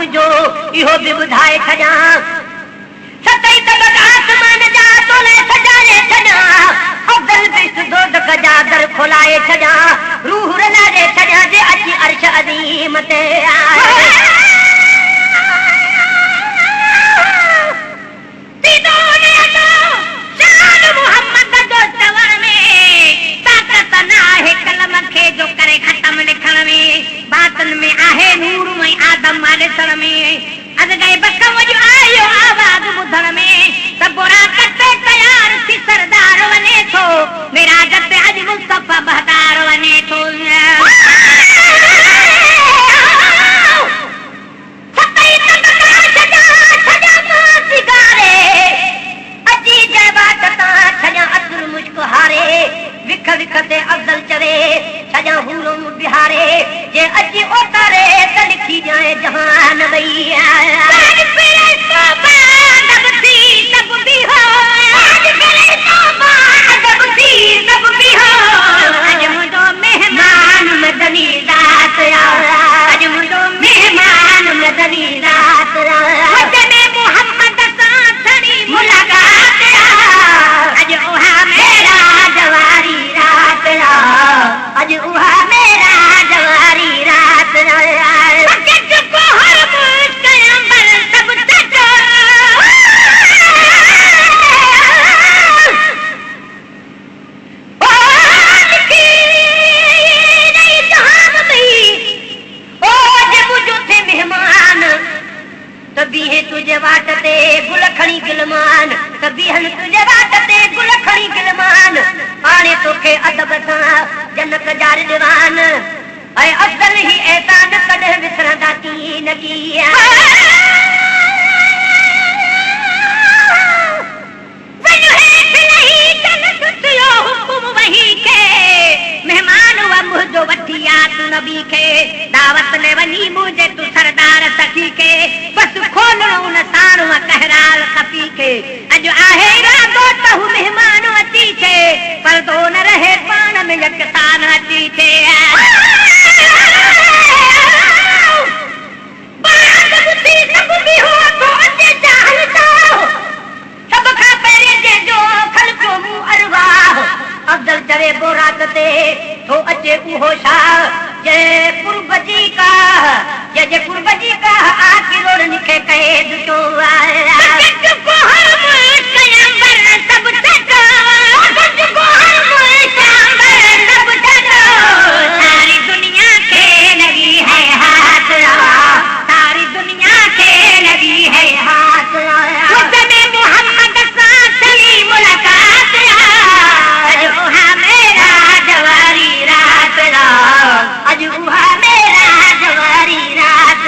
मुझो इहो भी बुधाए छजा सतई तबक आसमान जा तोले सजाए छजा अब्दुल बिस दोदक जा दर खोलाए छजा रूह रलाए छजा जे अची अर्श अजीम ते आए तीदोने तो शान मोहम्मद जो चवण में ताकत ना है कलम के जो करे खत्म लिखण में बातन में आहे नूर में आदम वाले सण में अज गए बकम जो आयो आवाज बुधण में सबोरा कटे तैयार थी सरदार वने थो मेरा जत अज मुस्तफा बहदार वने थो सतई तबका सजा सजा मासी गारे अजी जय बात ता सजा असुर मुझको हारे विख विख ते अफजल चवे सजा हूरो बिहारे जे अजी उतारे त लिखी जाए जहान भैया आज फिरे तो बादब सी सब भी हो आज फिरे तो बादब सी सब भी हो आज मुझो मेहमान मदनी रात आया आज मुझो मेहमान मदनी रात आया वजने मोहम्मद साथड़ी मुलाकात आज उहा मेरा जवारी रात आज उहा मेरा जवारी रात जग को हर मुस्कयंबर सब तक लिखी नहीं जहान में ओ जब जो थे मेहमान तभी है तुझे वाटते गुलखणी गिलमान तभी हन तुझे वाटते गुलखणी गिलमान आने तो के अदब सा जन्नत जार दीवान ऐ अफजल ही एतान कदे विसरदा की नगिया वनु है फिलही तन सुतियो हुकुम वही के मेहमान व मुझो वठिया तू नबी के दावत ले वनी मुझे तू सरदार सखी के बस खोलणो न साणो कहराल खपी के अज आहे रातो तहु मेहमान अची के पर तो न रहे पान में यकसान अची के बात बुद्धि सब भी हो तो अचे चाहल तो सब खा पहले जे जो खल को मुंह अरवाह अफजल चवे बोरात ते तो अचे उहो शाह जय कुर्बजी का जय कुर्बजी का आखिर और निखे कैद तो आया जग को हर मुस्कयंबर सब तक जग को हर मुस्कयंबर सब तक सारी दुनिया के लगी है हाथ सारी दुनिया के लगी है हाथ वजने मोहम्मद साथ चली मुलाकात आज उहा मेरा जवारी रात आज उहा मेरा जवारी रात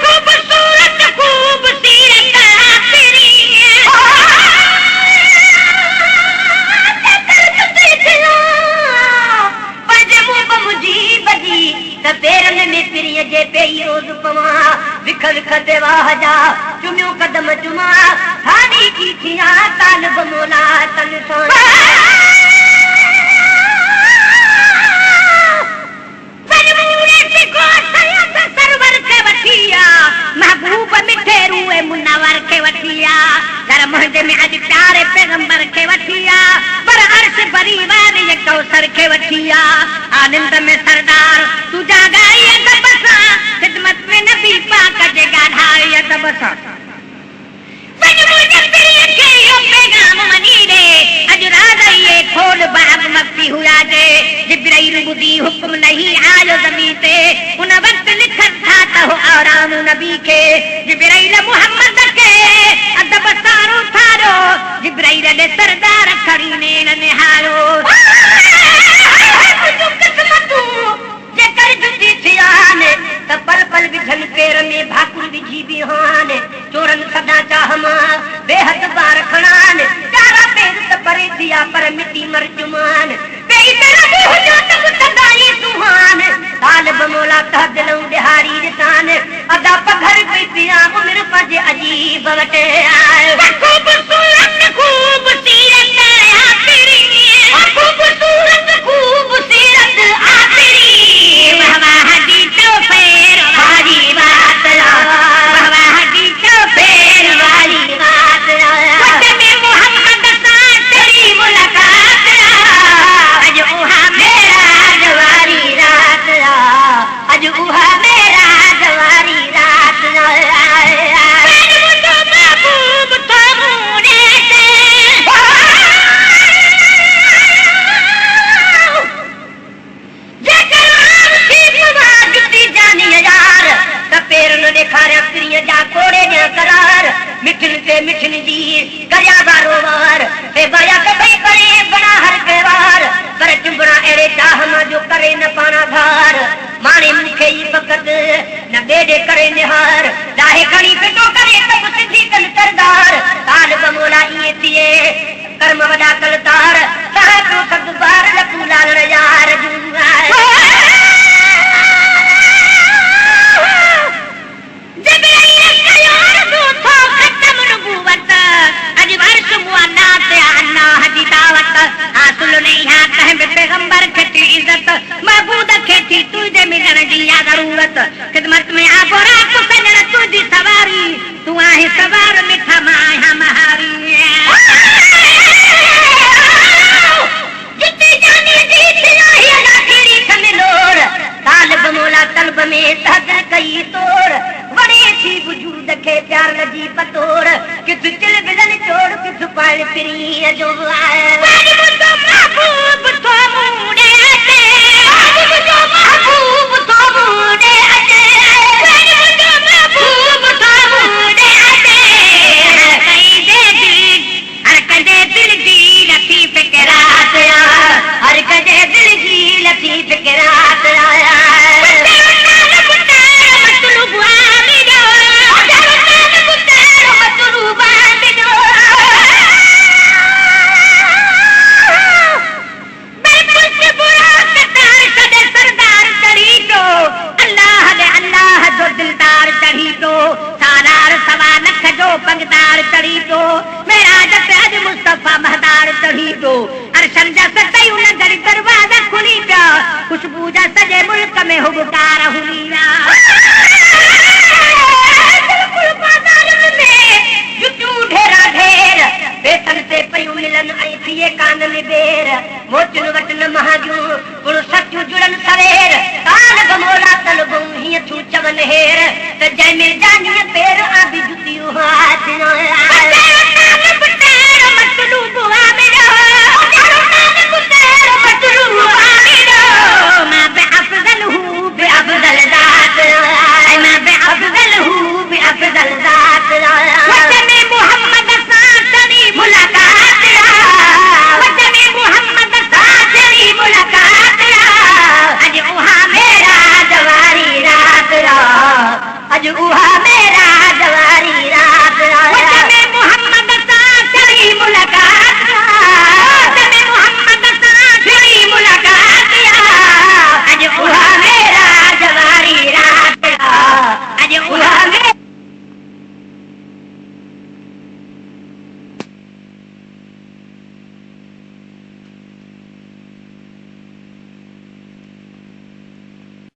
खूबसूरत खूबसूरत तेरी पेरन में पिरिय जे पेई रोज पवा विख विख देवाह जा चुमियो कदम चुमा थानी की थिया तालब मोला तन सो सरवर के वठिया महबूब मिठे रूए मुनवर के वठिया घर मोहदे में आज प्यारे पैगंबर के वठिया पर अर्श परिवार ये कौसर के वठिया आनंद में सरदार तू जागाई तबसा खिदमत में नबी पाक जगा ढाई तबसा बन मुझे तेरी के यो पैगाम मनी रे अज रात ये खोल बाग मक्ती हुआ जे जिब्राइल बुदी हुक्म नहीं आयो जमीन पे उन वक्त लिखत था तो आराम नबी के जिब्राइल मोहम्मद के अदब सारो थारो जिब्राइल ने सरदार करीने न निहारो तू किस्मतू जे कर जुदी थियान त पल पल विधन पेर में भाकुर विझी बिहान चोरन सदा चाहमा बेहद बार खणान चारा पेर त परे दिया पर मिट्टी मर जुमान बेई तेरा हो जो तब सदाई सुहान तालब मोला कह दिलूं बिहारी रिसान अदा पघर कोई पिया उम्र पज अजीब वटे आए खूबसूरत खूबसूरत आ तेरी खूबसूरत खूबसूरत आ तेरी बाबा हदी तो फेर हारी बात ला न पाना धार माने मुखे ई फकत न बेडे करे निहार लाहे खणी पिटो करे तब सिद्धि कन करदार ताल बमोला ई थिए कर्म वडा कलतार साहब सद बार लकू लालण यार जुआर पैगंबर खेती इज्जत महबूद खेती तुझे मिलण जी जरूरत खिदमत में आप रात सजण तुझी सवारी तू आहे सवार मिठा माया महारी जिते जाने जीत लाही लाखड़ी खमिलोर तालब मोला तलब में तहद कई तोड़ वणे थी वजूद के प्यार लजी पतोर किथ चिल बिलन छोड़ किथ पाल फिरी जो आए महबूब तो मुड़े अचे महबूब तो मुड़े अचे महबूब तो मुड़े अचे कई दे दिल हर कदे दिल दी लतीफ के रात हर कदे दिल दी लतीफ के रात आया पगदार चढ़ी तो मेरा जब मुस्तफा महदार चढ़ी तो अरशन जा सतई उन घड़ी दरवाजा खुली पिया खुशबू जा सजे मुल्क में हुबकार हुलिया बिल्कुल बाजार में जुटू ढेरा ढेर बेसन से पयू मिलन आई थिए कान में बेर मोचन वटन महाजू पुर सचू जुड़न सवेर कान गमोला तल बंही थू चवन हेर त जय में जानी पैर आबी जुतियो हाथ न अज उहा